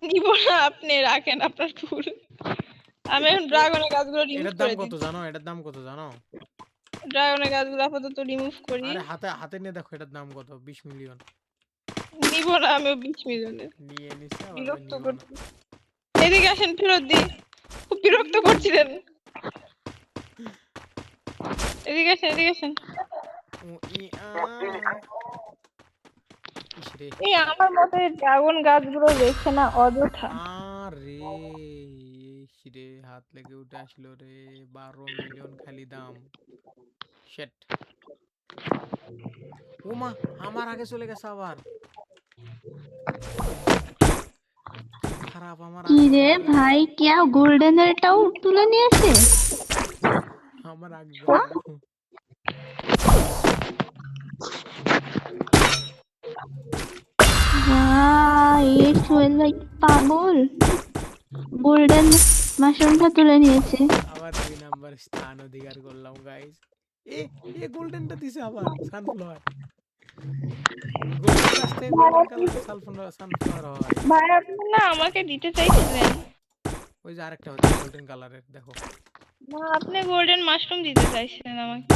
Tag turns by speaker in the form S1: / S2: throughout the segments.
S1: নিব না, আপনি রাখেন আপনার ফুল। আমি এখন ড্রাগনের গাছগুলো রিমুভ
S2: এটার দাম
S1: করে
S2: কত
S1: দিই।
S2: জানো? এটার দাম কত জানো?
S1: ড্রাগনের গাছগুলো আপাতত রিমুভ করি।
S2: আরে হাতে নিয়ে দেখো এটার দাম কত? 20 মিলিয়ন।
S1: নিব না আমিও 20 মিলিয়নের।
S2: নিয়ে নিছে আবার
S1: বিরক্ত
S2: নিব না।
S1: করছি। এদিকে আসেন, ফেরত দিই। খুব বিরক্ত করছিলেন। এদিকে আসেন, এদিকে আসেন।
S2: ও ই আ ইসরে
S1: এই আমার মতে ড্রাগন গাছগুলো রেখে না অযথা।
S2: আরে ইসরে হাত লেগে উঠে আসলো রে। 12 মিলিয়ন খালি দাম। শিট। ওমা আমার আগে চলে গেছে আবার। কি খারাপ, আমার
S3: কি
S2: আগে
S3: রে
S2: চলে গেল।
S3: ভাই, কেউ গোল্ডেনেরটাও তুলে নিয়েছে?
S2: আমার আগে গেল।
S3: ভাই এই সোহেল ভাই পাগল, গোল্ডেন মাশরুমটা তুলে নিয়েছে।
S2: আবার 2 নাম্বার স্থান অধিকার করলাম গাইস। এ এ গোল্ডেনটা দিছে আবার সানফ্লাওয়ার। গোল্ডেন গাছ থেকে গোল্ডেন কালারের সানফ্লাওয়ার হয়।
S1: ভাই আপনি না আমাকে দিতে চাইছিলেন।
S2: ওই যে আরেকটা হচ্ছে গোল্ডেন কালারের দেখো।
S1: না, আপনি গোল্ডেন মাশরুম দিতে চাইছিলেন আমাকে।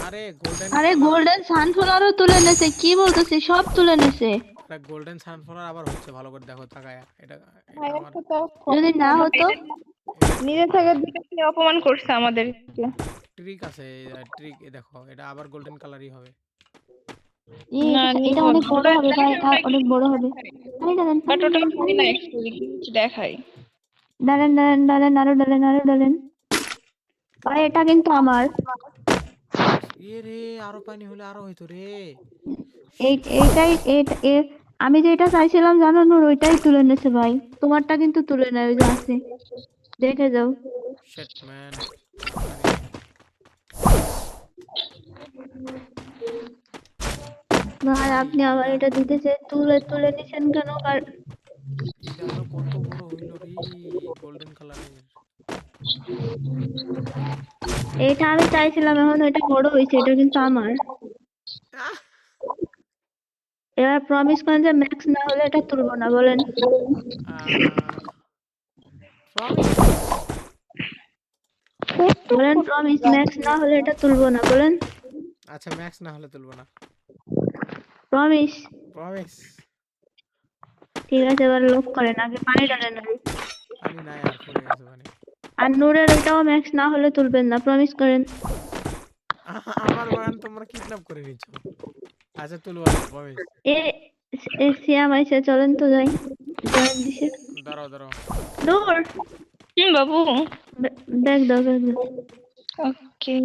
S2: আরে গোল্ডেন
S3: আরে
S2: কালার,
S3: গোল্ডেন সানফ্লাওয়ারও তুলে নিয়েছে, কি বলতেছে, সব তুলে নিয়েছে।
S2: এটা গোল্ডেন সানফ্লাওয়ার আবার হচ্ছে, ভালো করে দেখো তাকায়া। এটা এটা
S1: ভাইয়ের
S2: আমার
S1: সাথে
S3: যদি না হতো?
S2: এটা
S1: নিজে থেকে দিতে অপমান করছে আমাদেরকে।
S2: ট্রিক আছে, ট্রিক দেখো, এটা আবার গোল্ডেন কালারই হবে।
S1: না,
S3: এটা
S1: নিব
S3: অনেক
S1: না।
S3: বড়
S1: ওটা
S3: হবে ভাই,
S1: দেখেন, ওটা
S3: অনেক
S1: কি
S3: বড় হবে। আরে দাঁড়ান
S1: বাট ওটা হয় না অ্যাকচুয়ালি, দেখাই।
S3: দাঁড়ান দাঁড়ান দাঁড়ান, আরো দাঁড়ান আরো দাঁড়ান। ভাই এটা কিন্তু আমার।
S2: এ রে আরো পানি হলে আরো হইতো রে।
S3: এইটাই আমি যেটা চাইছিলাম জানো নূর, ওইটাই তুলে নিয়েছে ভাই। তোমারটা কিন্তু তুলে নেয়, ওই যে আছে, দেখে যাও।
S2: শিট ম্যান, আরে
S3: ভাই
S2: ভাই
S3: আপনি আমার
S2: এটা
S3: এটা দিতেছে, তুলে তুলে নিছেন কেন? আর
S2: এটা আরো কত বড় হইলো রে, গোল্ডেন কালারের।
S3: এটা আমি চাইছিলাম, এখন এটা বড় হয়েছে, এটা কিন্তু আমার। এবার প্রমিস করেন যে ম্যাক্স না হলে এটা তুলবো না, বলেন।
S2: প্রমিস।
S3: বলেন প্রমিস, ম্যাক্স না হলে এটা তুলবো না, বলেন।
S2: আচ্ছা ম্যাক্স না হলে তুলবো না।
S3: প্রমিস।
S2: প্রমিস।
S3: ঠিক আছে, এবার লক করেন, আগে পানি ঢালেন আগে।
S2: পানি নাই আর, ফুরে গেছে পানি।
S3: আর নূরের ওইটাও ম্যাক্স না হলে তুলবেন না, প্রমিস করেন।
S2: আমার বাগান তোমরা কিডন্যাপ করে নিচ্ছ। আচ্ছা তুলবো না, প্রমিস।
S3: এ সিয়াম আইসে, চলেন তো যাই। জয়েন দিছে।
S2: দাঁড়াও দাঁড়াও।
S3: নূর,
S1: বাবু।
S3: ব্যাগ দাও ব্যাগ দাও।
S1: ওকে।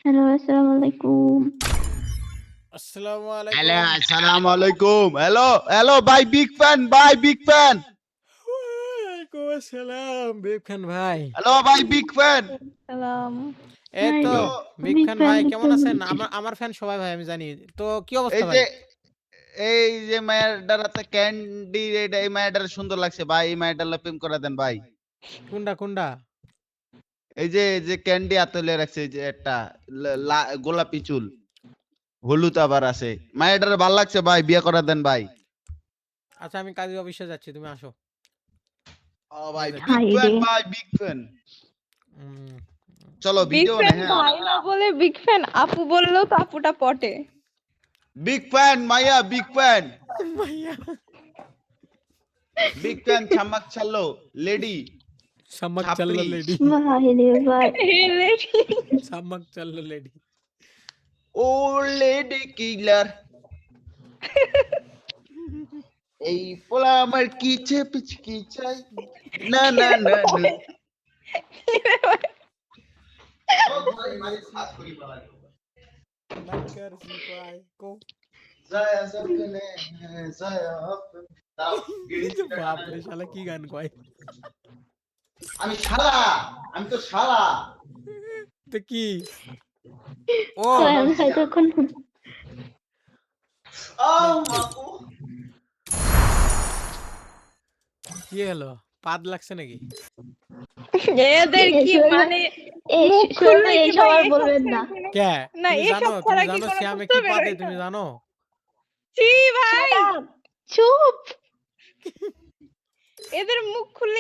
S3: হ্যালো, আসসালামু আলাইকুম।
S2: আসসালামু
S4: Hello,
S2: আলাইকুম।
S4: assalamu alaikum. Hello, bye, big fan, bye, big fan.
S2: ওয়ালাইকুম আসসালাম বিগ খান ভাই।
S4: Hello, bye, big fan.
S1: সালাম।
S2: এই
S3: হাই
S2: তো
S3: রে,
S2: বিগ
S3: বিগ
S2: খান
S3: ফ্যান
S2: ভাই
S3: দেখতে
S2: কেমন আছেন?
S3: বলছি।
S2: আমার ফ্যান সবাই ভাই, আমি জানি। তো কি
S4: এই
S2: অবস্থা
S4: যে
S2: ভাই?
S4: এই যে মায়ের হাতে ক্যান্ডি, এই মায়ের সুন্দর লাগছে ভাই, এই মায়ের প্রেম করে দেন ভাই।
S2: কোনটা কোনটা?
S4: এই যে ক্যান্ডি আতলে রাখছে, এই যে একটা গোলাপি চুল, হলুদ আবার আছে, মায়ের ভাল লাগছে ভাই, বিয়ে করে দেন ভাই।
S2: আচ্ছা আমি কাজী অফিসে যাচ্ছি, তুমি আসো।
S4: ও ভাই,
S2: যাচ্ছি।
S4: বিগ
S3: হাই
S4: ফ্যান
S3: রে,
S4: ভাই, বিগ ফ্যান।
S2: উম,
S4: চলো
S1: বিগ
S4: ভিডিও নে,
S1: ফ্যান
S4: হ্যাঁ।
S1: ভাই না বলে বিগ ফ্যান আপু বললেও তো আপুটা পটে।
S4: বিগ ফ্যান মাইয়া, বিগ ফ্যান,
S2: ভাইয়া
S4: বিগ ফ্যান, ছামাক ছাল্লো লেডি
S2: সামাক চাল্লো
S4: ছাপরি।
S2: লেডি।
S3: ভাই রে ভাই।
S2: সামাক চাল্লো লেডি।
S4: ও লেডি কিলার, এই পোলা আমার কিছে পিছকি চাই, না না না না।
S2: লাইকার সিপাই কো।
S4: জায়া সপনে জায়া আপনে। দাও,
S2: এই তো বাপরে শালা কি গান কয়।
S4: আমি শালা, আমি তো শালা।
S2: তো কি? ও
S3: সোহেল ভাই তখন
S2: কি হলো, পাদ লাগছে নাকি?
S1: এদের কি
S3: সোহেল ভাই,
S1: মানে
S3: এই
S1: মুখ
S3: সোহেল
S1: খুললে
S3: ভাই
S1: কি
S3: এইসব
S1: ভাই
S3: আর
S1: এসব
S3: বলবেন
S1: ছাড়া
S3: না।
S1: কোনো-
S2: কে
S1: না
S2: তুমি
S1: এসব
S2: জানো,
S1: ছাড়া
S2: তুমি
S1: কি
S2: জানো
S1: কোনো
S2: শ্যামে
S1: প্রশ্ন
S2: কি
S1: বের
S2: পাতে,
S1: হয় না?
S2: তুমি জানো?
S1: ছি ভাই,
S3: Shut up! চুপ।
S1: এদের মুখ খুললে